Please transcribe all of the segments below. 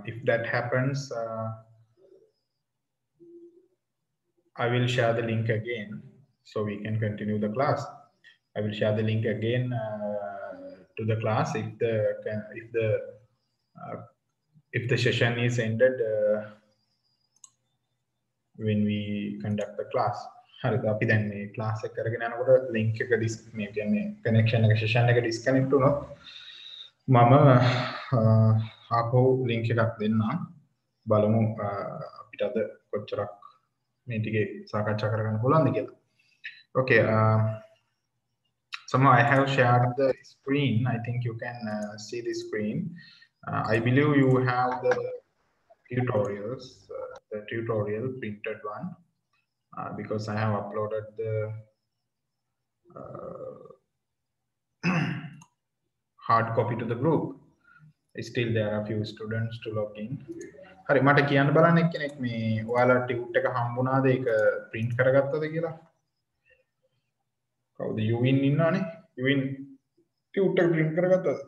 if that happens, I will share the link again so we can continue the class. I will share the link again to the class if the session is ended when we conduct the class. හරිද අපි දැන් මේ class එක කරගෙන යනකොට link එක මේ කියන්නේ connection එක session එක disconnect වුණොත් මම ආපහු link එකක් දෙන්නම් බලමු අපිට අද කොච්චරක් මේ ටිකේ සාකච්ඡා කරගන්න පුළුවන්ද කියලා. Okay, somehow I have shared the screen. I think you can see the screen. I believe you have the tutorials, the tutorial printed one, because I have uploaded the hard copy to the group. Still there are a few students to log in. හරි මට කියන්න බලන්න එක්කෙනෙක් මේ ඔයාලා tute එක හම්බුණාද ඒක print කරගත්තද කියලා? කවුද යුවින් ඉන්නවනේ? යුවින් ටියුට් එක print කරගත්තද?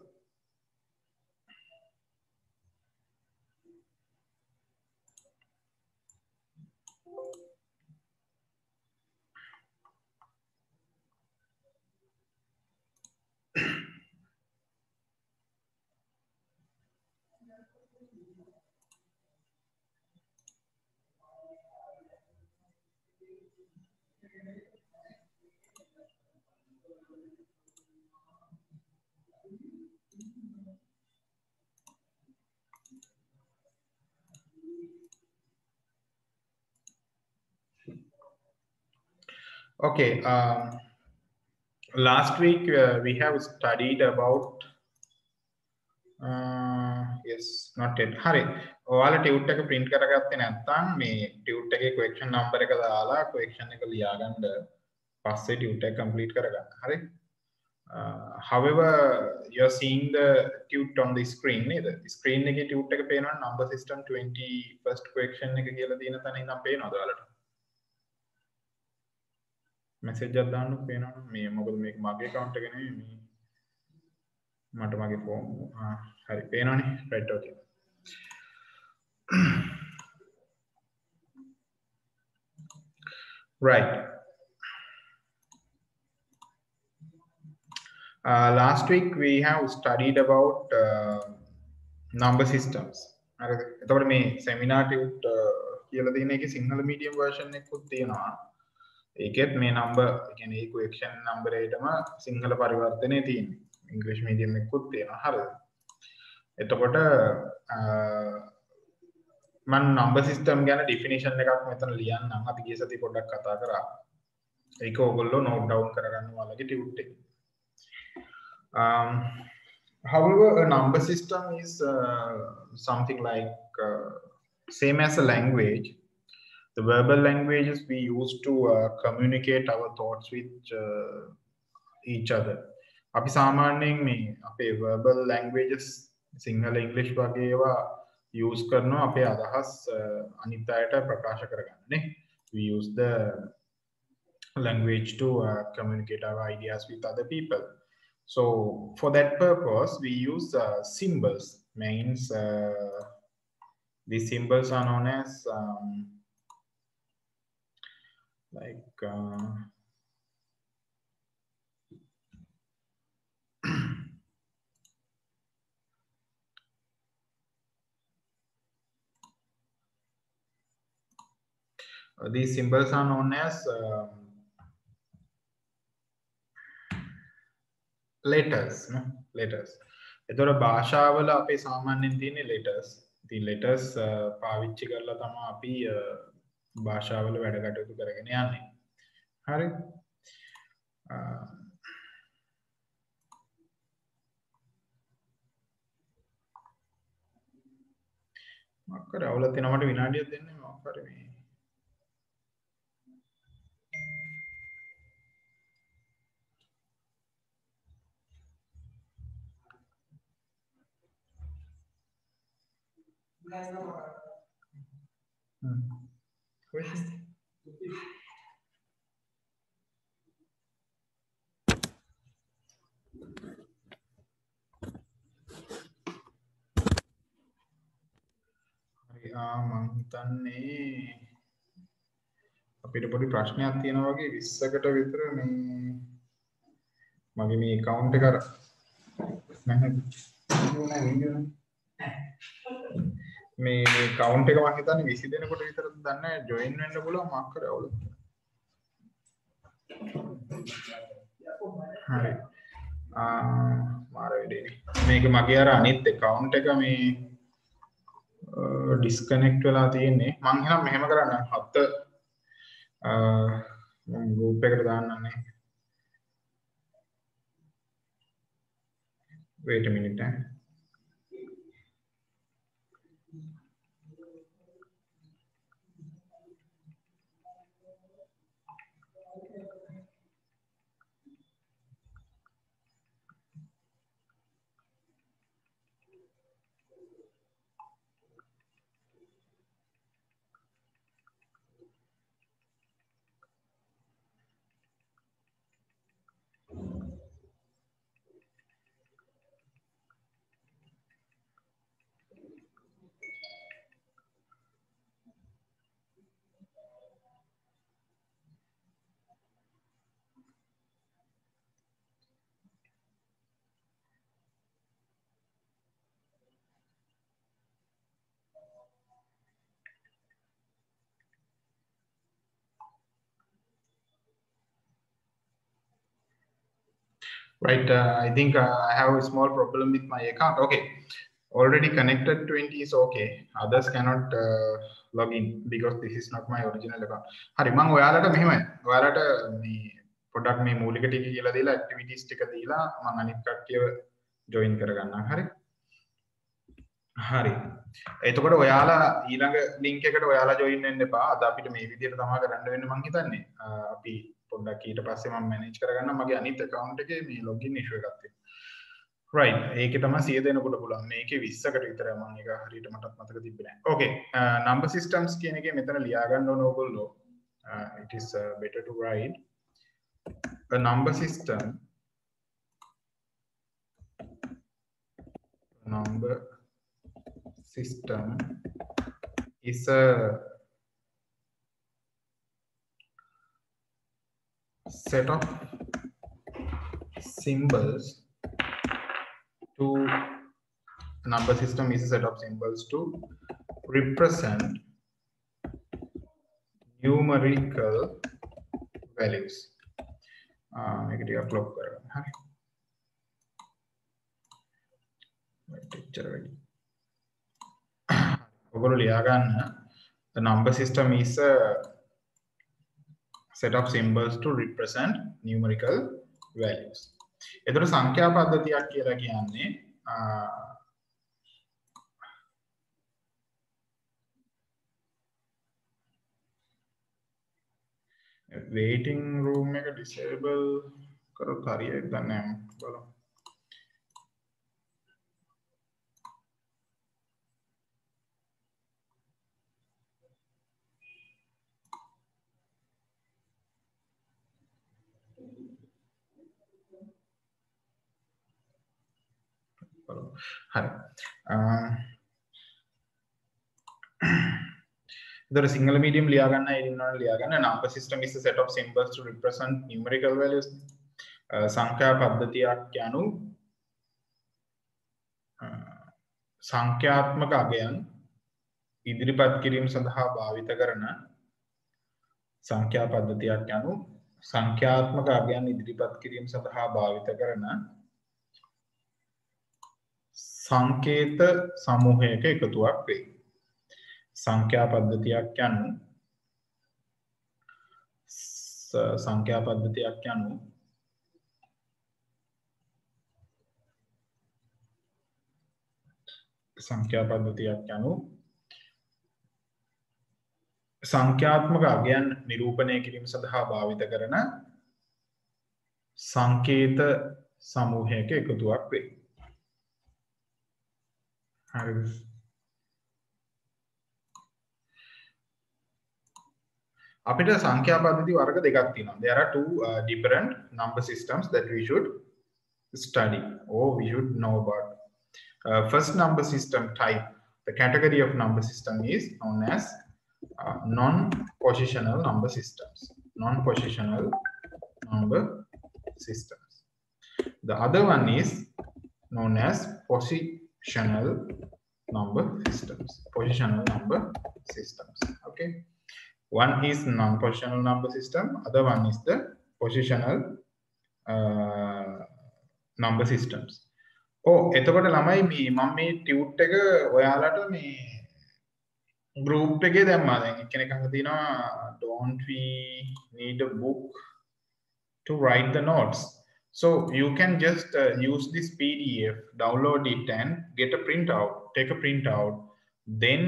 Okay, last week we have studied about yes, not yet. හරි ඔයාලා ටියුට් එක print කරගත්තේ නැත්නම් මේ ටියුට් එකේ question number එක දාලා question එක ලියාගන්න පස්සේ ටියුට් එක complete කරගන්න. හරි. However, you're seeing the tute on the screen නේද? screen එකේ ටියුට් එක පේනවා number system 21st question එක කියලා තියෙන තැන ඉඳන් පේනවද ඔයාලට? message එකක් දාන්න පේනවනේ මේ මොකද මේක මගේ account එක නෙමෙයි මේ මට මගේ form හරි පේනවනේ right okay right last week we have studied about number systems හරිද එතකොට මේ seminar ටික කියලා තියෙන එකේ සිංහල medium version එකකුත් තියෙනවා ඒකෙත් මේ number කියන්නේ equation number එකටම සිංහල පරිවර්තනය තියෙන්නේ English medium එකකුත් තියෙනවා හරිද එතකොට මම number system ගැන definition එකක් මෙතන ලියන්නම් අපි ගිය සතියේ පොඩ්ඩක් කතා කරා ඒක ඕගොල්ලෝ note down කරගන්න ඔයාලගේ ටියුට් එකේ however a number system is something like same as a language. The verbal languages we use to communicate our thoughts with each other. අපි සාමාන්‍යයෙන් මේ අපේ verbal languages සිංහල ඉංග්‍රීසි වගේ ඒවා use කරනවා අපේ අදහස් අනිත් අයට ප්‍රකාශ කරගන්න නේ. We use the language to communicate our ideas with other people. So for that purpose we use symbols. Means these symbols are known as like these symbols are known as letters no letters එතකොට භාෂාවල අපේ සාමාන්‍යයෙන් තියෙන letters ඉතින් letters පාවිච්චි කරලා තමයි අපි භාෂාවල වැඩ කටයුතු කරගෙන යන්නේ හරි මොකක් කරේ අවුලක් තියෙනවා මට විනාඩියක් දෙන්න මොකක් කරේ මේ question හිතන්නේ අපිට පොඩි ප්‍රශ්නයක් තියෙනවා වගේ 20කට විතර මේ මගේ මේ account එක නැහැ වීඩියෝ මේ account එක මම හිතන්නේ 20 දෙනෙකුට විතර දන්නේ join වෙන්න පුළුවන් මාක් කරේ අවුල. හරි. මාර වෙන්නේ. මේක මගේ අර අනිත් account එක මේ disconnect වෙලා තියෙන්නේ. මං එහෙනම් මෙහෙම කරන්න 7 group එකට දාන්නන්නේ. Wait a minute. Right, I think I have a small problem with my account. Okay, already connected 20 is okay. Others cannot log in because this is not my original account. Hari, මම ඔයාලට මෙහෙමයි. ඔයාලට මේ පොඩක් මේ මූලික ටික කියලා දීලා activities ටික දීලා මම අනිත් කට්ටියව join කරගන්නම්. හරි? හරි. එතකොට ඔයාලා ඊළඟ link එකට ඔයාලා join වෙන්න එපා. අද අපිට මේ විදිහට තමයි කරන්න වෙන්නේ මම හිතන්නේ. අපි පොඩ්ඩක් ඊට පස්සේ මම manage කරගන්නම් මගේ අනිත් account එකේ මේ login issue එකක් තියෙනවා. right ඒකේ තමයි 100 දෙනෙකුට පුළුවන්. මේකේ 20කට විතර මම ඒක හරියට මටත් මතක තිබ්බේ නැහැ. okay number systems කියන එකේ මෙතන ලියා ගන්න ඕන ඕගොල්ලෝ. it is better to write a number system is a set of symbols to number system is a set of symbols to represent numerical values. make it a clock karana hari teacher ready ඔගොල්ලෝ ලියා ගන්න the number system is a set of symbols to represent numerical values. එතකොට සංඛ්‍යා පද්ධතියක් කියලා කියන්නේ waiting room එක disable කරොත් හරියට දන්නේ නැහැ බලමු. හරි ඉතින් සිංහල මීඩියම් ලියා ගන්න ඉන්නවනේ ලියා ගන්න number system is a set of symbols to represent numerical values සංඛ්‍යා පද්ධතියක් යනු සංඛ්‍යාත්මක අගයන් ඉදිරිපත් කිරීම සඳහා භාවිත කරන සංඛ්‍යා පද්ධතියක් යනු සංඛ්‍යාත්මක අගයන් ඉදිරිපත් කිරීම සඳහා භාවිත කරන සංකේත සමූහයක එකතුවක් වේ. සංඛ්‍යා පද්ධතියක් යනු සංඛ්‍යා පද්ධතියක් යනු සංඛ්‍යා පද්ධතියක් යනු සංඛ්‍යාත්මක අගයන් නිරූපණය කිරීම සඳහා භාවිත කරන සංකේත සමූහයක එකතුවක් වේ. හරි. අපිට සංඛ්‍යා පද්ධති වර්ග දෙකක් තියෙනවා. There are two different number systems that we should study or we should know about. First number system type The category of number system is known as non-positional number systems. Non-positional number systems. The other one is known as positional number systems. Positional number systems. Okay. One is non-positional number system. Other one is the positional number systems. Oh, එතකොට ළමයි මම මේ tute එක ඔයාලට මේ group එකේ දැම්මා. දැන් එක්කෙනෙක් අහලා තිනවා don't we need a book to write the notes. So you can just use this PDF, download it and get a printout, take a printout. Then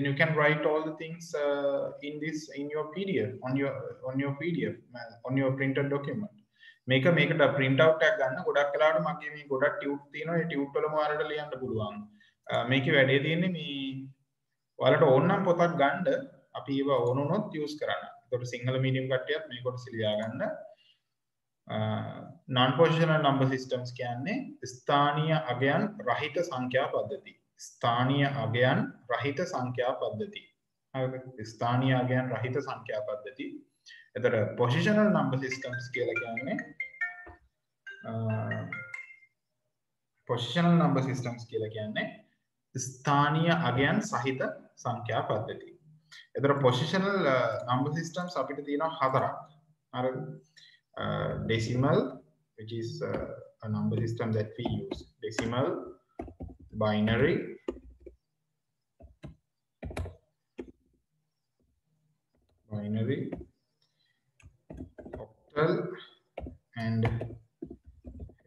you can write all the things in your PDF on your PDF on your printed document. මේක මේකට print out එකක් ගන්න ගොඩක් වෙලාවට මගේ මේ ගොඩක් tute තියෙනවා ඒ ටියුට් වලම ඔයාලට ලියන්න පුළුවන්. මේකේ වැඩේ තියෙන්නේ මේ ඔයාලට ඕන නම් පොතක් ගන්න අපි ඒව ඕන වුණොත් use කරන්න. ඒකට සිංහල medium කට්ටියත් මේ කොටස ලියා ගන්න. non-positional number systems කියන්නේ ස්ථානීය අගයන් රහිත සංඛ්‍යා පද්ධති. स्थानीय अज्ञान रहित संख्या पद्धति. स्थानीय अज्ञान रहित संख्या पद्धति. इधर पोजिशनल नंबर सिस्टम्स के लिए क्या है? पोजिशनल नंबर सिस्टम्स के लिए क्या है? स्थानीय अज्ञान सहित संख्या पद्धति. इधर पोजिशनल नंबर सिस्टम्स आप इधर तीनों हाथरा. Decimal, which is a number system that we use. Decimal, binary, octal and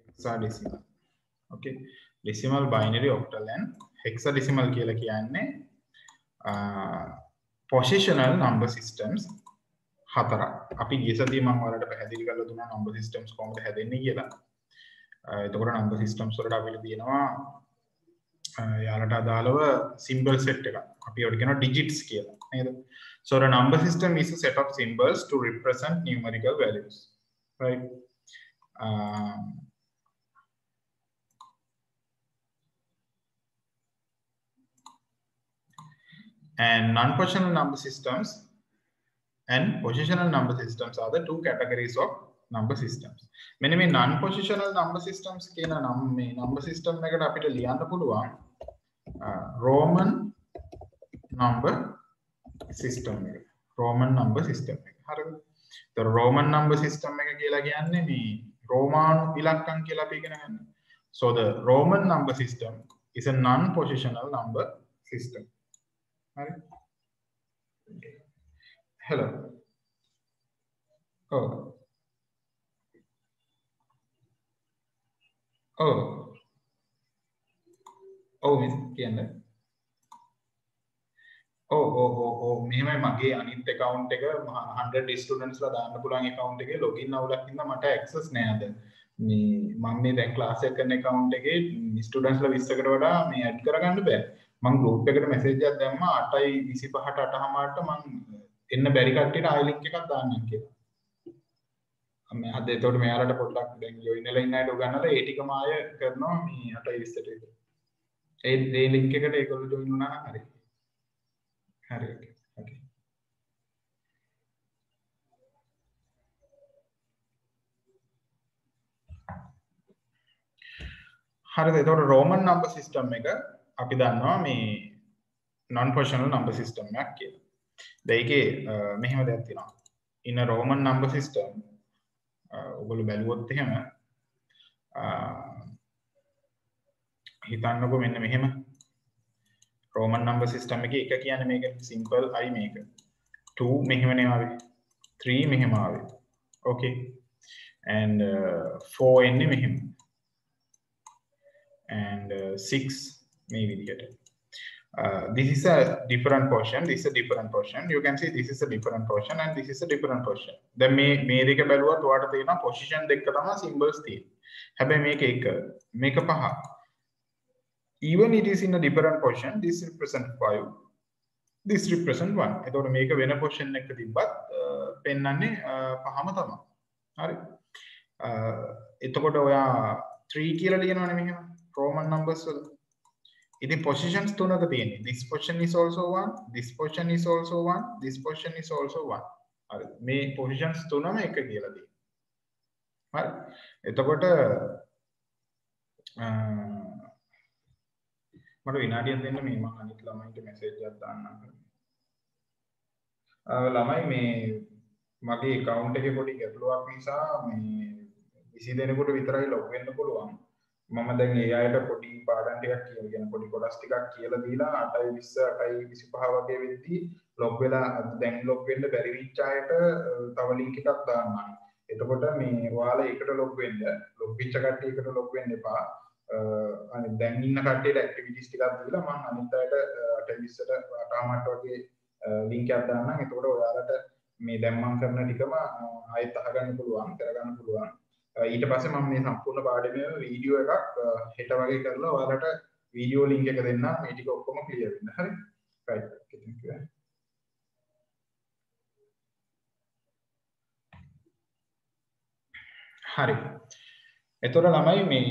hexadecimal. Okay, decimal, binary, octal and hexadecimal කියලා කියන්නේ positional number systems හතරක්. අපි ගිය සතියේ මම ඔයාලට පැහැදිලි කරලා දුන්නා number systems කොහොමද හැදෙන්නේ කියලා. එතකොට number systems වලට අපිට තියෙනවා යාලට අදාළව symbol set එකක්. අපි ඒකට කියනවා digits කියලා. නේද? So a number system is a set of symbols to represent numerical values. Right? And non-positional number systems and positional number systems are the two categories of number systems. මෙන්න මේ non-positional number systems කියන මේ number system එකට අපිට ලියන්න පුළුවන් Roman number system එක. Roman number system එක. හරිද? The Roman number system එක කියලා කියන්නේ මේ රෝමානු ඉලක්කම් කියලා අපි ඉගෙන ගන්න. So the Roman number system is a non-positional number system. හරි? Hello. Oh. Oh. Oh, කියන්නේ. මෙහෙමයි මගේ අනිත් account එක 100 students ලා දාන්න පුළුවන් account එකේ login අවුලක් හින්දා මට access නෑ අද. මේ මම මේ දැන් class එක කරන account එකේ students ලා 20කට වඩා මේ add කරගන්න බෑ. මම group එකට message එකක් දැම්මා 8:25ට 8:00ට මම එන්න බැරි කට්ටියට ආයෙ link එකක් දාන්නම් කියලා. මේ අද එතකොට මෙයාලට පොඩ්ඩක් දැන් join වෙලා ඉන්න අයට උගන්නලා ඒ ටිකම ආය කරනවා මේ 8:20ට විතර. ඒ link එකට ඒගොල්ලෝ join වුණා නම් හරි. හරි okay. හරිද? එතකොට Roman number system එක අපි දන්නවා මේ non-positional number system එකක් කියලා. ඒකේ මෙහෙම දෙයක් තියෙනවා. In a Roman number system ඔයගොල්ලෝ බැලුවොත් එහෙම හිතන්නකෝ මෙන්න මෙහෙම Roman number system එකේ එක කියන්නේ මේක simple I මේක 2 මෙහෙමනේ ආවේ 3 මෙහෙම ආවේ okay and 4 එන්නේ මෙහෙම and 6 මේ විදිහට this is a different portion, this is a different portion. You can see this is a different portion and this is a different portion. Then මේ දෙක බැලුවත් ඔයාලට තේරෙනවා position දෙක තමයි symbols තියෙන්නේ. හැබැයි මේක එක මේක පහ. Even it is in a different portion, this represent 5, this represent 1. එතකොට මේක වෙන portion එකක තිබ්බත් පෙන්වන්නේ පහම තමයි. හරි. එතකොට ඔයා 3 කියලා ලියනවනේ මෙහෙම Roman numbers වල. ඉතින් positions තුනක තියෙන්නේ. This position is also 1, this position is also 1, this position is also 1. හරි. මේ positions තුනම එක කියලා තියෙනවා. හරි. එතකොට මට විනාඩියක් දෙන්න මේ මම අනිත් ළමයින්ට මැසේජ් එකක් දාන්නම්. ළමයි මේ මගේ account එකේ පොඩි ගැටලුවක් නිසා මේ 20 දෙනෙකුට විතරයි log වෙන්න පුළුවන්. මම දැන් ඒ අයට පොඩි පාඩම් ටිකක් කියලා කියන පොඩි කොටස් ටිකක් කියලා දීලා 8:20 8:25 වගේ වෙද්දී log වෙලා දැන් log වෙන්න බැරි වෙච්ච අයට තව link එකක් දාන්නම්. එතකොට මේ ඔයාලා ඒකට log වෙන්න log වෙච්ච කට්ටියකට log වෙන්න එපා. අනිත් දැන් ඉන්න කට්ටියට activities ටිකක් දීලා මම අනිත් අයට 8:20ට 8:00ට වගේ link එකක් දාන්නම්. එතකොට ඔයාලට මේ දැන් මම කරන ටිකම ආයෙත් අහගන්න පුළුවන්, කරගන්න පුළුවන්. ඊට පස්සේ මම මේ සම්පූර්ණ පාඩමේ වීඩියෝ එකක් හෙට වගේ කරලා ඔයාලට වීඩියෝ ලින්ක් එක දෙන්නම් මේ ටික ඔක්කොම ක්ලියර් වෙන්න. හරි? රයිට්. thank you. හරි. එතකොට ළමයි මේ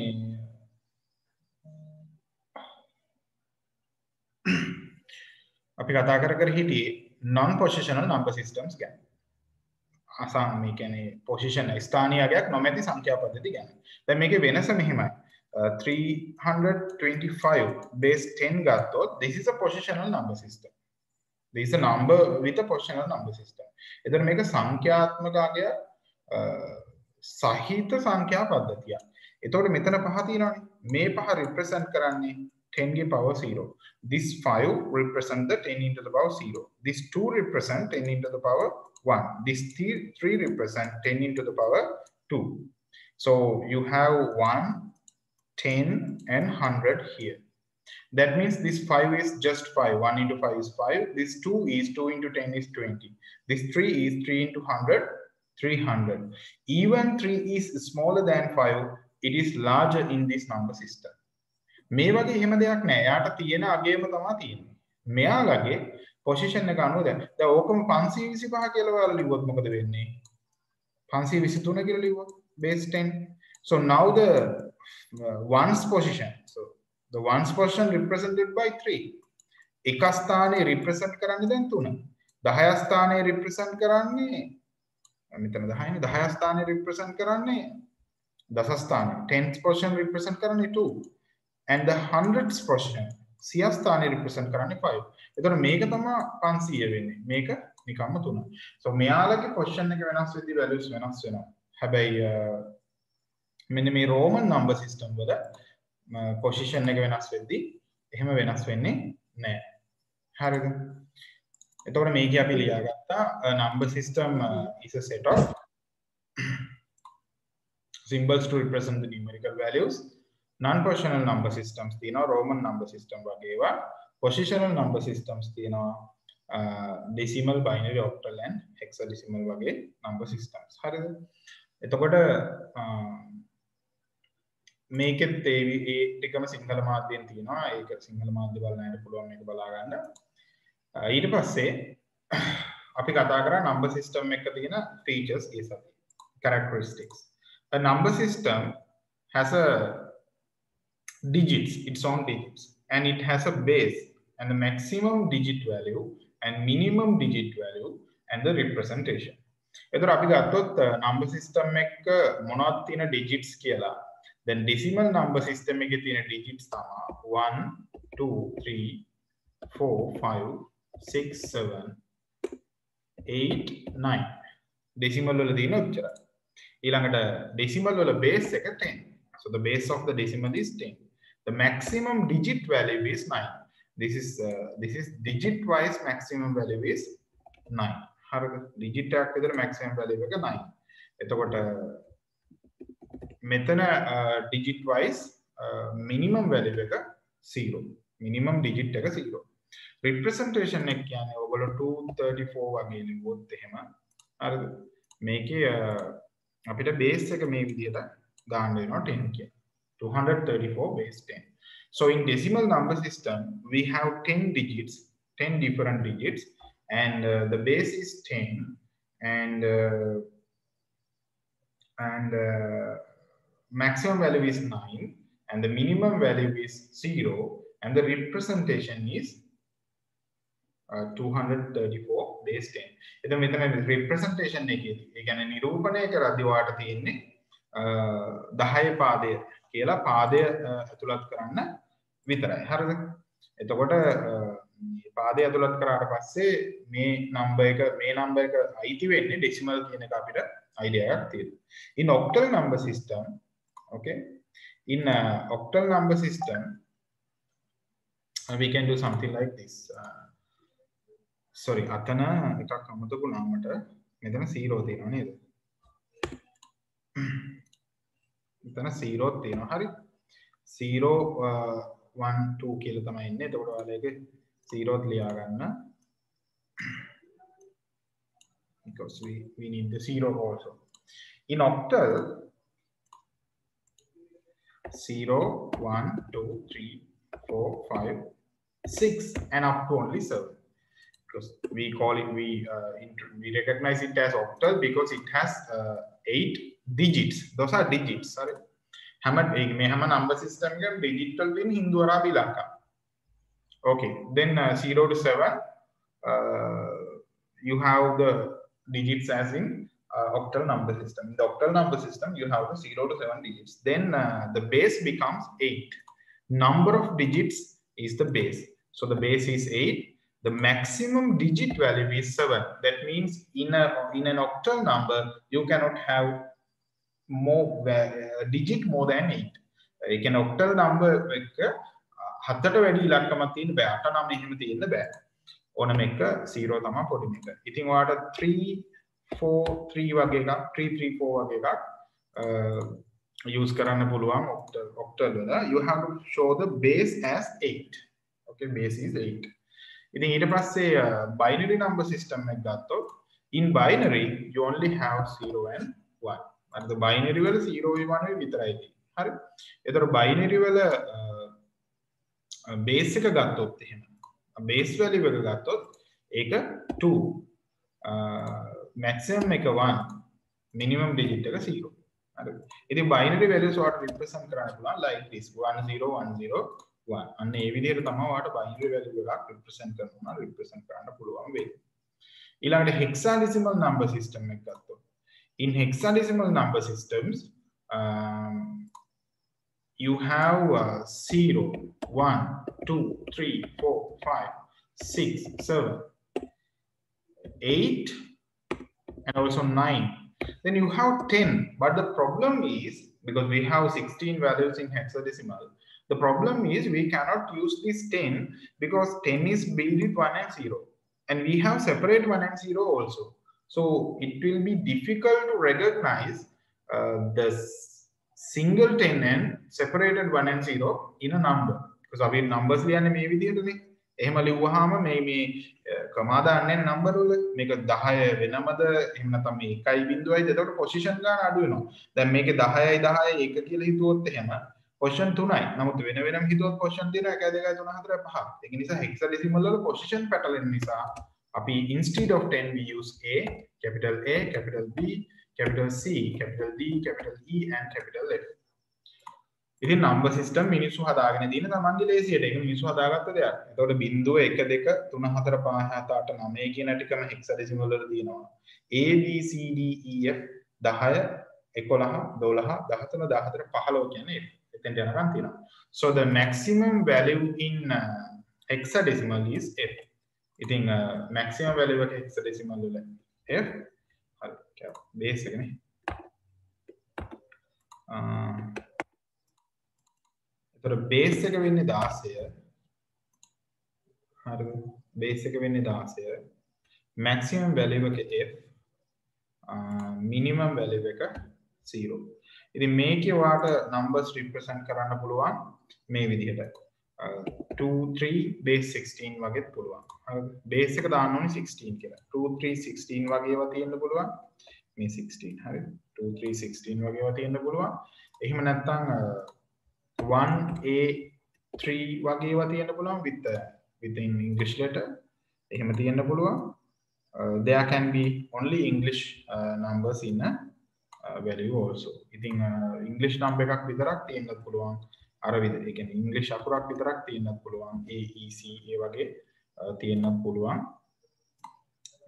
අපි කතා කර හිටියේ non positional number systems ගැන. අසම් මේ කියන්නේ position ස්ථානීයයක් නොමැති සංඛ්‍යා පද්ධති ගැන. දැන් මේකේ වෙනස මෙහෙමයි. 325 base 10 ගත්තොත් this is a positional number system. This is a number with a positional number system. එතන මේක සංඛ්‍යාත්මක අගය සහිත සංඛ්‍යා පද්ධතියක්. එතකොට මෙතන පහ තියෙනවානේ. මේ පහ represent කරන්නේ 10 ගේ power 0. This 5 represent the 10 into the power 0. This 2 represent 10 into the power 1. This 3 represent 10 into the power 2. So you have 1, 10 and 100 here. That means this 5 is just 5. 1 into 5 is 5. This 2 is 2 into 10 is 20. This 3 is 3 into 100, 300. Even 3 is smaller than 5. It is larger in this number system. මේ වගේ එහෙම දෙයක් නෑ. යාට තියෙන අගයම තමයි තියෙන්නේ. මෙයාලගේ position එක අනුව දැන් ඕකම 525 කියලා ඔයාලා ලිව්වොත් මොකද වෙන්නේ? 523 කියලා ලිව්වොත් base 10. So now the ones position. So the ones position represented by 3. එක ස්ථානයේ represent කරන්නේ දැන් 3. 10 ස්ථානයේ represent කරන්නේ මෙතන 10 නේ 10 ස්ථානයේ represent කරන්නේ දස ස්ථානයේ 10th position represent කරන්නේ 2. And the hundreds position සිය ස්ථානයේ represent කරන්නේ 5. එතකොට මේක තමයි 500 වෙන්නේ. මේක නිකම්ම 3. So මෙයාලගේ position එක වෙනස් වෙද්දී values වෙනස් වෙනවා. හැබැයි මෙන්න මේ Roman number system වල position එක වෙනස් වෙද්දී එහෙම වෙනස් වෙන්නේ නැහැ. හරිද? එතකොට මේකේ අපි ලියාගත්තා number system is a set of symbols to represent the numerical values. Non-positional number systems තියෙනවා Roman number system වගේ ඒවා. Positional number systems තියෙනවා decimal, binary, octal and hexadecimal වගේ number systems. හරිද? එතකොට මේකෙත් ඒ ටිකම සිංහල මාධ්‍යයෙන් තියෙනවා. ඒක සිංහල මාධ්‍ය බලන අයට පුළුවන් මේක බලා ගන්න. ඊට පස්සේ අපි කතා කරා number system එක තියෙන features ඒ සති characteristics. A number system has a digits, its own digits, and it has a base and the maximum digit value and minimum digit value and the representation. එතකොට අපි ගත්තොත් number system එක මොනවද තියෙන digits කියලා. then decimal number system එකේ තියෙන digits තමයි 1 2 3 4 5 6 7 8 9. decimal වල තියෙන උච්චර. ඊළඟට decimal වල base එක 10. So the base of the decimal is 10. The maximum digit value is 9. This is digit wise maximum value is 9. හරිද? digit එකක් විතර maximum value එක 9. එතකොට මෙතන digit wise minimum value එක 0. minimum digit එක 0. representation එක කියන්නේ ඔයගොල්ලෝ 234 වගේ ලිව්වොත් එහෙම හරිද? මේකේ අපිට base එක මේ විදිහට දාන්න වෙනවා 10 කියලා. 234 base 10. So in decimal number system, we have 10 digits, 10 different digits, and the base is 10, and maximum value is 9 and the minimum value is 0 and the representation is 234 base 10. එතන මෙතන representation එකේදී ඒ කියන්නේ නිරූපණය කරද්දී වාට තියෙන්නේ 10 පාදය කියලා පාදය ඇතුළත් කරන්න විතරයි. හරිද? එතකොට මේ පාදය ඇතුළත් කරාට පස්සේ මේ නම්බර් එක අයිති වෙන්නේ ඩෙසිමල් කියන එක අපිට idea එකක් තියෙනවා. In octal number system, okay, in octal number system we can do something like this. Sorry, අතන එකක් අමතකුණා මට. මෙතන 0 තියෙනවා නේද? මෙතන 0 තියෙනවා. හරි. 0 1 2 කියලා තමයි ඉන්නේ. එතකොට ඔයාලා ඒක 0ත් ලියා ගන්න. Because we need the 0 also. In octal 0 1 2 3 4 5 6 and up to only 7. Because we call it, we recognize it as octal because it has 8 digits. Those are digits. Sorry. Hama number system can digital in Hindu Arabi Lanka. Okay. Then 0 to 7, you have the digits as in octal number system. In the octal number system, you have the 0 to 7 digits. Then the base becomes 8. Number of digits is the base. So the base is 8. The maximum digit value is 7. That means in an octal number, you cannot have more digit more than 8. You can octal number එක හතට වැඩි ඉලක්කමක් තියෙන්න බෑ. 8 නම් එහෙම තියෙන්න බෑ. ඕනම එක 0 තමයි පොඩි එක. ඉතින් ඔයාලට 3 4 3 වගේ එකක් 3 3 4 වගේ එකක් use කරන්න පුළුවන් octal වල. You have to show the base as 8. Okay, base is 8. ඉතින් ඊට පස්සේ binary number system එක ගත්තොත් in binary you only have 0 and 1. අර binary වල 0 1 විතරයි තියෙන්නේ. හරි. ඒතර binary වල base එක ගත්තොත් එහෙම base value එක ගත්තොත් ඒක 2. maximum එක 1, minimum digit එක 0. හරි. ඉතින් binary values වලට represent කරන්න පුළුවන් like this 10 10 1. අන්න ඒ විදිහට තමයි ඔයාලට binary value එකක් represent කරන්න පුළුවන් වෙන්නේ. ඊළඟට hexadecimal number system එක ගත්තොත් in hexadecimal number systems you have 0 1 2 3 4 5 6 7 8 and also 9. Then you have 10, but the problem is because we have 16 values in hexadecimal. The problem is we cannot use this 10 because 10 is built with 1 and 0 and we have separate 1 and 0 also. So it will be difficult to recognize the single 10 and separated 1 and 0 in a number because our numbers ලියන්නේ මේ විදිහටනේ. එහෙම ලිව්වහම මේ කමා දාන්නේ number වල මේක 10 වෙනමද එහෙම නැත්නම් මේ 1.0යිද එතකොට පොසිෂන් ගන්න අඩු වෙනවා. දැන් මේකේ 10යි 10යි 1 කියලා හිතුවොත් එහෙම position 3යි. නමුත් වෙන වෙනම හිතුවොත් position තියෙනවා 1 2 3 4 5. ඒක නිසා hexadecimal වල position පැටලෙන නිසා අපි instead of 10 we use A, capital B, capital C, capital D, capital E and capital F. ඉතින් number system මිනිස්සු හදාගෙන තියෙන තමන්ගේ ලේසියට ඒක මිනිස්සු හදාගත්ත දෙයක්. එතකොට 0 1 2 3 4 5 6 7 8 9 කියන ටිකම hexadecimal වල තියෙනවා. A B C D E F 10 11 12 13 14 15 කියන්නේ එතෙන්ට යනකම් තියෙනවා. So the maximum value in hexadecimal is F. ඉතින් maximum value එක hexadecimal වල F. හරි. බේස් එකනේ. එතකොට බේස් එක වෙන්නේ 16. හරිද? බේස් එක වෙන්නේ 16. maximum value එක F. minimum value එක 0. ඉතින් මේකේ ඔයාට numbers represent කරන්න පුළුවන් මේ විදිහට 2 3 base 16 වගේත් පුළුවන්. හරිද? base එක දාන්න ඕනේ 16 කියලා. 2 3 16 වගේ ඒවා තියෙන්න පුළුවන්. මේ 16 හරිද? 2 3 16 වගේ ඒවා තියෙන්න පුළුවන්. එහෙම නැත්නම් 1A 3 වගේ ඒවා තියෙන්න පුළුවන් with in English letter. එහෙම තියෙන්න පුළුවන්. There can be only English numbers in a value also. ඉතින් English number එකක් විතරක් තියෙන්නත් පුළුවන්. අර විදිහට. ඒ කියන්නේ English අකුරක් විතරක් තියෙන්නත් පුළුවන්. A E C ඒ වගේ තියෙන්නත් පුළුවන්.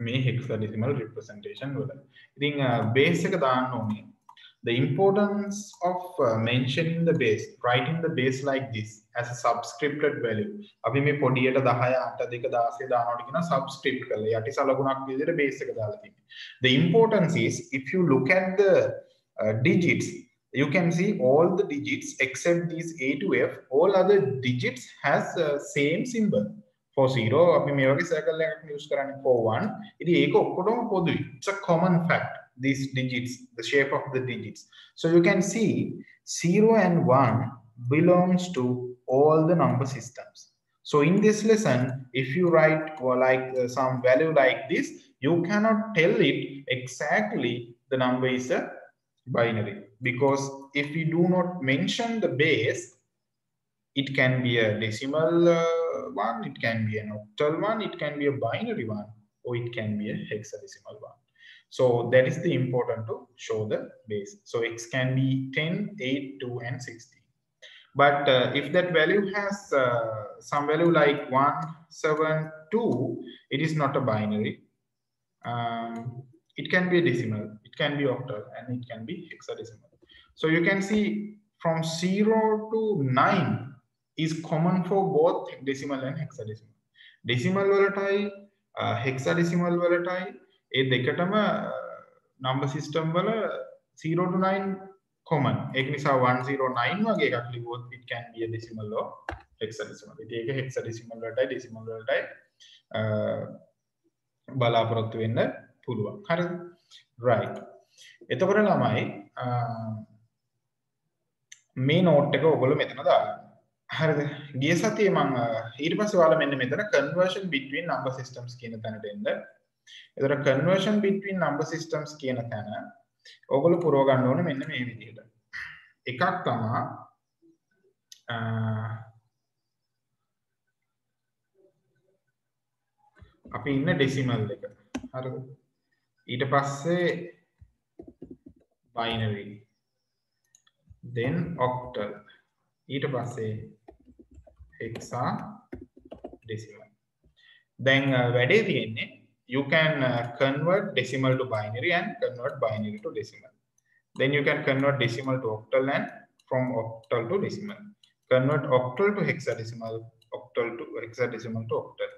මේ hexadecimal representation වල. ඉතින් base එක දාන්න ඕනේ. The importance of mentioning the base, writing the base like this as a subscripted value. අපි මේ පොඩියට 10 8 2 16 දානවට කියන subscript කරලා යටි සලකුණක් විදිහට base එක දාලා තියෙනවා. The importance is if you look at the digits, you can see all the digits except these A to F, all other digits has same symbol. For 0 අපි මේ වගේ circle එකක් use කරන්නේ. For 1 ඉතින් ඒක ඔක්කොටම පොදුයි. It's a common fact, these digits, the shape of the digits. So you can see 0 and 1 belongs to all the number systems. So in this lesson, if you write some value like this, you cannot tell it exactly the number is a binary, because if we do not mention the base, it can be a decimal one, it can be an octal one, it can be a binary one, or it can be a hexadecimal one. So that is the important to show the base. So x can be 10, 8, 2 and 16. But if that value has some value like 1, 7, 2, it is not a binary. It can be a decimal, it can be octal, and it can be hexadecimal. So you can see from 0 to 9 is common for both decimal and hexadecimal. Decimal වලටයි hexadecimal වලටයි ඒ දෙකටම number system වල 0 to 9 common. ඒක නිසා 109 වගේ එකක් ලිව්වොත් it can be a decimal or hexadecimal. ඉතින් ඒක hexadecimal වලටයි decimal වලටයි බලාපොරොත්තු වෙන්න පුළුවන්. හරිද? right. එතකොට ළමයි මේ note එක ඔයගොල්ලෝ මෙතන දාගන්න. හරිද? ගිය සතියේ මම ඊට පස්සේ ඔයාලා මෙන්න මෙතන conversion between number systems කියන තැනට එන්න. එතකොට conversion between number systems කියන තැන ඔයගොල්ලෝ පුරව ගන්න ඕනේ මෙන්න මේ විදිහට. එකක් තමයි අපි ඉන්න decimal එක. හරිද? ඊට පස්සේ binary, then octal, ඊට පස්සේ hexadecimal. Then වැඩේ තියෙන්නේ you can convert decimal to binary and convert binary to decimal. Then you can convert decimal to octal and from octal to decimal. Convert octal to hexadecimal, octal to hexadecimal to octal.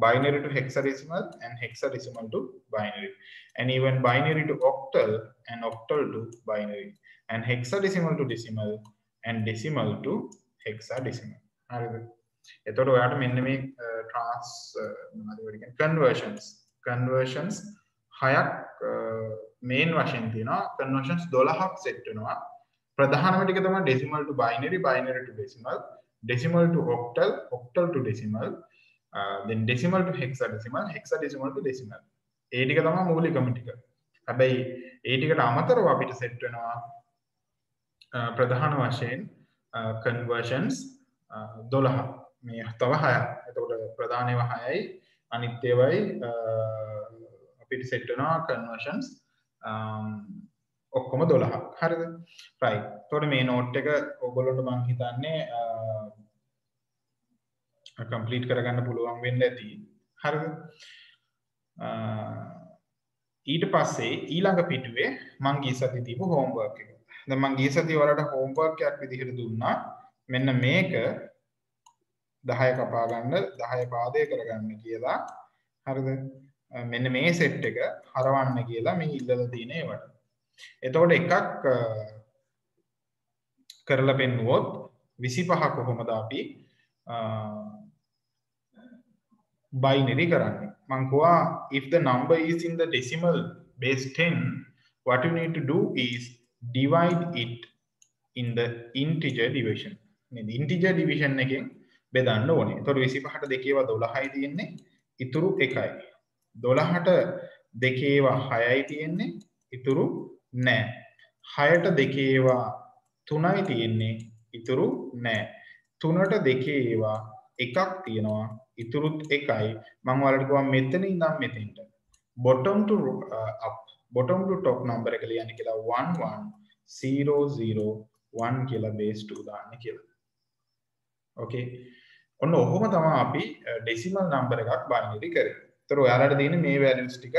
Binary to hexadecimal and hexadecimal to binary. And even binary to octal and octal to binary. And hexadecimal to decimal and decimal to hexadecimal. එතකොට ඔයාලට මෙන්න මේ conversions හයක් main වශයෙන් තියෙනවා. conversions 12ක් set වෙනවා. ප්‍රධානම ටික තමයි decimal to binary, binary to decimal, decimal to octal, octal to decimal, then decimal to hexadecimal, hexadecimal to decimal. ඒ ටික තමයි මූලිකම ටික. හැබැයි ඒ ටිකට අමතරව අපිට set වෙනවා ප්‍රධාන වශයෙන් conversions 12. මේ තව 6ක්. එතකොට ප්‍රධාන ඒවා 6යි, අනිත් ඒවායි අපිට set වෙනවා conversions ඔක්කොම 12ක්. හරිද? right. එතකොට මේ note එක ඔයගොල්ලන්ට මම හිතන්නේ complete කරගන්න පුළුවන් වෙන්න ඇති. හරිද? ඊට පස්සේ ඊළඟ පිටුවේ මම ගිය සතියේ දීපු homework එක. දැන් මම ගිය සතියේ ඔයාලට homework එකක් විදිහට දුන්නා. මෙන්න මේක 10 කපා ගන්න 10 පාදය කරගන්න කියලා. හරිද? මෙන්න මේ set එක හරවන්න කියලා මේ ඉල්ලලා තියෙන ඒවට. එතකොට එකක් කරලා පෙන්නුවොත් 25 කොහොමද අපි binary කරන්නේ. මම කිව්වා if the number is in the decimal base 10, what you need to do is divide it in the integer division. නේද? integer division එකෙන් බෙදන්න ඕනේ. එතකොට 25ට දෙකේවා 12යි තියෙන්නේ, ඉතුරු 1යි. 12ට දෙකේවා 6යි තියෙන්නේ, ඉතුරු නැහැ. 6ට දෙකේවා 3යි තියෙන්නේ, ඉතුරු නැහැ. 3ට දෙකේවා එකක් තියෙනවා, ඉතුරුත් 1යි. මම ඔයාලට කිව්වා මෙතන ඉඳන් මෙතෙන්ට bottom to up, bottom to top number එක ලියන්න කියලා 11001 කියලා base 2 දාන්න කියලා. okay ඔන්න ඔහොම තමයි අපි decimal number එකක් binary කරේ. ඒතර ඔයාලට දෙන්නේ මේ values ටික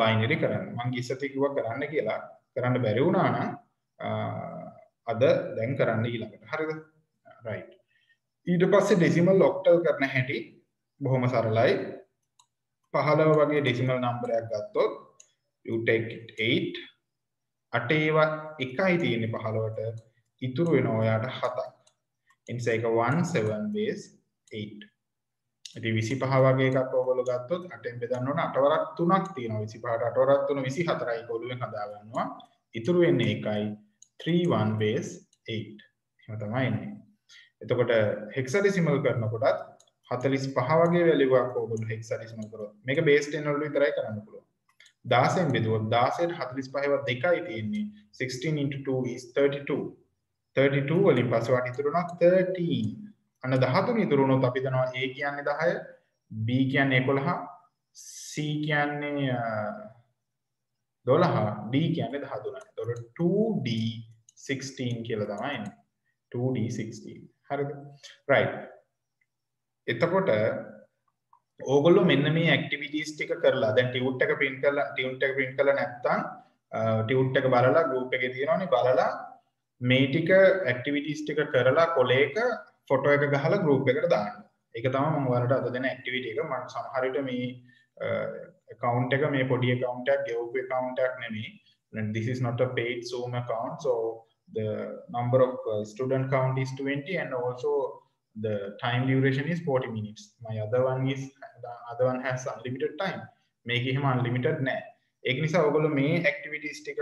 binary කරන්න. මම ඉස්සෙල්ලා කිව්වා කරන්න කියලා. කරන්න බැරි වුණා නම් අද දැන් කරන්න ඊළඟට. හරිද? right. ඊට පස්සේ decimal octal කරන හැටි බොහොම සරලයි. 15 වගේ decimal number එකක් ගත්තොත් you take it 8 8 එකයි තියෙන්නේ 15ට ඉතුරු වෙනවා ඔයාට 7ක්. එනිසා ඒක 17 base 8. ඉතින් 25 වගේ එකක් ඔයගොල්ලෝ ගත්තොත් 8ෙන් බෙදන්න ඕන 8 වරක් 3ක් තියෙනවා. 25ට 8 වරක් 3 24යි ඔළුවෙන් හදා ගන්නවා. ඉතුරු වෙන්නේ එකයි 31 base 8. එහෙම තමයි එන්නේ. එතකොට hexadecimal කරනකොටත් 45 වගේ වැලියු එකක් ඔයගොල්ලෝ hexadecimal කරොත් මේක base 10 වල විතරයි කරන්න පුළුවන්. 16න් බෙදුවොත් 16ට 45 ව දෙකයි තියෙන්නේ. 16 into 2 is 32. 32 වලින් පස්සේ වට ඉතුරු වෙනවා 13. අන්න 13 ඉතුරු වුණොත් අපි දන්නවා A කියන්නේ 10, B කියන්නේ 11, C කියන්නේ 12, D කියන්නේ 13. එතකොට 2D16 කියලා තමයි එන්නේ. 2D16. හරිද? right. එතකොට ඕගොල්ලෝ මෙන්න මේ ඇක්ටිවිටීස් ටික කරලා දැන් ටියුට් එක print කරලා නැත්නම් ටියුට් එක බලලා group එකේ තියෙනවනේ බලලා මේ ටික ඇක්ටිවිටීස් ටික කරලා කොලේක ෆොටෝ එක ගහලා group එකට දාන්න. ඒක තමයි මම ඔයාලට අද දෙන ඇක්ටිවිටි එක. මම සමහර විට මේ account එක මේ පොඩි account එකක් ගෙවපු account එකක් නෙමෙයි. This is not a paid Zoom account, so the number of student count is 20 and also the time duration is 40 minutes. The other one has unlimited time. Make him unlimited නෑ. ඒක නිසා ඔයගොල්ලෝ මේ activities ටික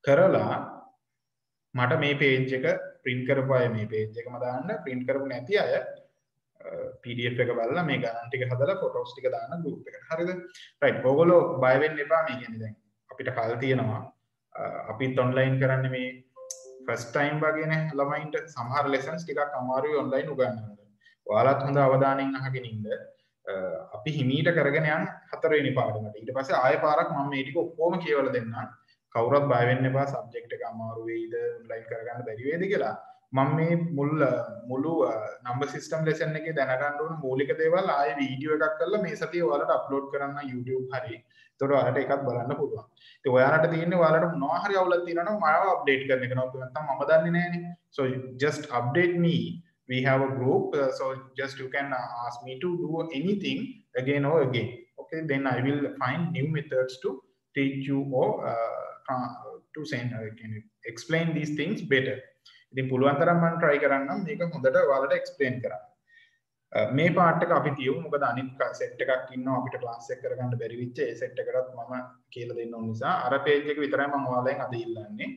කරලා මට මේ page එක print කරපු අය මේ page එකම දාන්න, print කරපු නැති අය PDF එක බලලා මේ ගණන් ටික හදලා photos ටික දාන්න group එකට. හරිද? right. ඔයගොල්ලෝ බය වෙන්න එපා. මේ කියන්නේ දැන් අපිට කල් තියෙනවා. අපිත් online කරන්නේ මේ first time වගේනේ ළමයින්ට සමහර lessons ටිකක් අමාරුයි online උගන්වන්න. ඔයාලත් හොඳ අවධානයෙන් අහගෙන ඉන්න. අපි හිමීට කරගෙන යන හතරවෙනි පාඩමට. ඊට පස්සේ ආයෙ පාරක් මම මේ ටික ඔක්කොම කියවලා දෙන්නම්. කවුරුත් බය වෙන්න එපා subject එක අමාරු වෙයිද online කරගන්න බැරි වෙයිද කියලා. මම මේ මුළු number system lesson එකේ දැනගන්න ඕන මූලික දේවල් ආයෙ වීඩියෝ එකක් කරලා මේ සතියේ ඔයාලට අප්ලෝඩ් කරන්න YouTube හරි. ඒතකොට ඔයාලට එකක් බලන්න පුළුවන්. ඉතින් ඔයාලට තියෙන්නේ ඔයාලට මොනවා හරි අවුලක් තියෙනවා නම් මාව අප්ඩේට් කරන එක. නැත්නම් මම දන්නේ නැහැනේ. So just update me. We have a group, so just you can ask me to do anything again or again. Okay, then I will find new methods to teach you or to send can explain these things better. ඉතින් පුළුවන් තරම් මම try කරන්නම් මේක හොඳට ඔයාලට explain කරන්න. මේ part එක අපි තියමු. මොකද අනිත් set එකක් ඉන්නවා අපිට class එක කරගන්න බැරි වෙච්ච ඒ set එකටත් මම කියලා දෙන්න ඕන නිසා අර page එක විතරයි මම ඔයාලෙන් අද ඉල්ලන්නේ.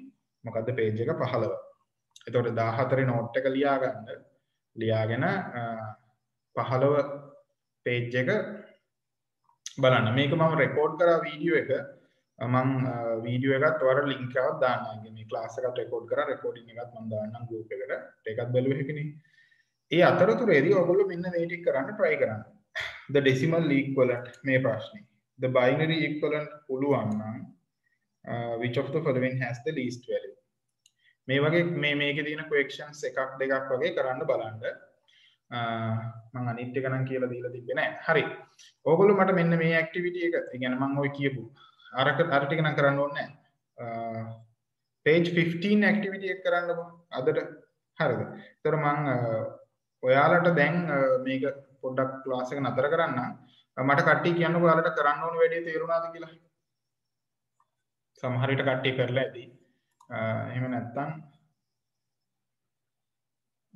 මොකද්ද page එක 15. එතකොට 14 note එක ලියාගෙන 15 page එක බලන්න. මේක මම record කරා video එක. මම video එකත් ඔයාලට link එකක් දාන්නම්. මේ class එකත් record කරා recording එකත් මම දාන්නම් group එකට. ඒකත් බලුව හැකිනේ. ඒ අතරතුරේදී ඔයගොල්ලෝ මෙන්න මේ ටික කරන්න try කරන්න. The decimal equivalent මේ ප්‍රශ්නේ. The binary equivalent පුළුවන් නම් which of the following has the least value? මේ වගේ මේකේ තියෙන questions එකක් දෙකක් වගේ කරන්න බලන්න. මම අනිත් එක නම් කියලා දීලා තිබ්බේ නෑ. හරි. ඕගොල්ලෝ මට මෙන්න මේ activity එක, ඒ කියන්නේ මම ඔය කියපු අර ටික නම් කරන්න ඕනේ නෑ. page 15 activity එක කරන්නකො අදට. හරිද? ඒතර මම ඔයාලට දැන් මේක පොඩ්ඩක් ක්ලාස් එක නතර කරන්න. මට කට්ටිය කියන්නකො ඔයාලට කරන්න ඕන වැඩේ තේරුණාද කියලා. සමහර විට කට්ටිය කරලා ඇති. එහෙම නැත්නම්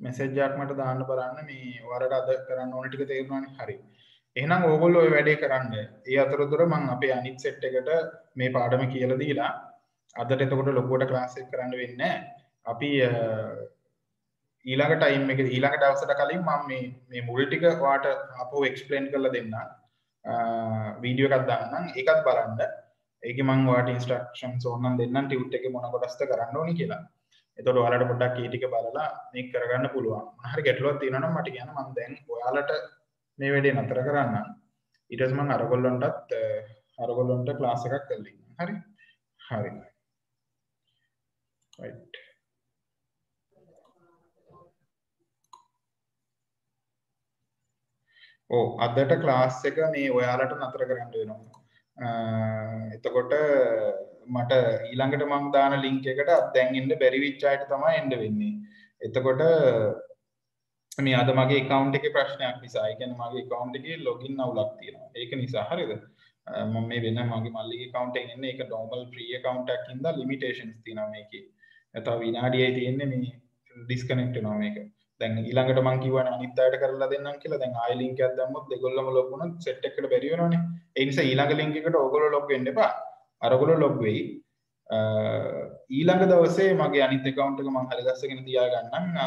message එකක් මට දාන්න බලන්න මේ ඔයාලට අද කරන්න ඕන ටික තේරුණානේ. හරි. එහෙනම් ඕගොල්ලෝ ওই වැඩේ කරන්න. ඒ අතරතුර මම අපේ අනිත් සෙට් එකට මේ පාඩම කියලා දීලා අදට එතකොට ලොකුවට ක්ලාස් එක කරන්න වෙන්නේ නැහැ. අපි ඊළඟ ටයිම් එකේ ඊළඟ දවසට කලින් මම මේ මුල් ටික ඔයාලට අපෝ එක්ස්ප්ලেইন කරලා දෙන්නම්. වීඩියෝ එකක් දාන්නම්. ඒකත් බලන්න. ඒකේ මම ඔයාලට ඉන්ස්ට්‍රක්ෂන්ස් ඕනනම් දෙන්නම් ටියුට් එකේ මොන කොටස්ද කරන්න ඕනි කියලා. එතකොට ඔයාලට පොඩ්ඩක් ඒ ටික බලලා මේක කරගන්න පුළුවන්. මොන හරි ගැටලුවක් තියෙනවා නම් මට කියන්න. මම දැන් ඔයාලට මේ වැඩේ නතර කරන්න. ඊට පස්සේ මම අරගොල්ලන්ට ක්ලාස් එකක් කරලා ඉන්නවා. හරි හරි right ඔව් අදට ක්ලාස් එක මේ ඔයාලට නතර කරන්න වෙනවා එතකොට මට ඊළඟට මම දාන ලින්ක් එකට දැන් එන්න බැරි වෙච්ච අයට තමයි එන්න වෙන්නේ එතකොට මේ අද මගේ account එකේ ප්‍රශ්නයක් නිසා ඒ කියන්නේ මගේ account එකේ login අවුලක් තියෙනවා ඒක නිසා හරිද මම මේ වෙන මගේ මල්ලිගේ account එකෙන් එන්නේ ඒක normal free account එකක් ඉඳලා limitations තියෙනවා මේකේ නැත්නම් විනාඩියයි තියෙන්නේ මේ disconnect වෙනවා මේක දැන් ඊළඟට මම කියවනේ අනිත් අයට කරලා දෙන්නම් කියලා දැන් ආයෙ link එකක් දැම්මොත් දෙගොල්ලම log වුණොත් set එකකට බැරි වෙනවනේ ඒ නිසා ඊළඟ link එකට ඔයගොල්ලෝ log වෙන්න එපා අරගොල්ලෝ log වෙයි ඊළඟ දවසේ මගේ අනිත් account එක මම හරි ගස්සගෙන තියාගන්නම්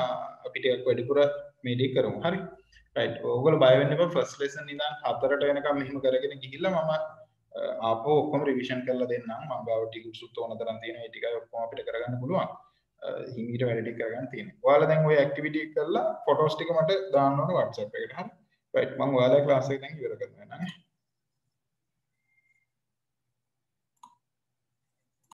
අපි ටිකක් වැඩිපුර මේ දේ කරමු හරි right ඔයගොල්ලෝ බය වෙන්න එපා first lesson ඉඳන් 4ට වෙනකම් මෙහෙම කරගෙන ගිහිල්ලා මම ආපහු ඔක්කොම රිවිෂන් කරලා දෙන්නම් මම ගාව ටිකට්ස් උත් ඕන තරම් තියෙනවා ඒ ටිකයි ඔක්කොම අපිට කරගන්න පුළුවන් හිමීට වැඩ ටික කරගන්න තියෙනවා ඔයාලා දැන් ওই ඇක්ටිවිටි එක කරලා ෆොටෝස් ටික මට දාන්න ඕනේ WhatsApp එකට හරි right මම ඔයාලා ක්ලාස් එක දැන් ඉවර කරනවා නේද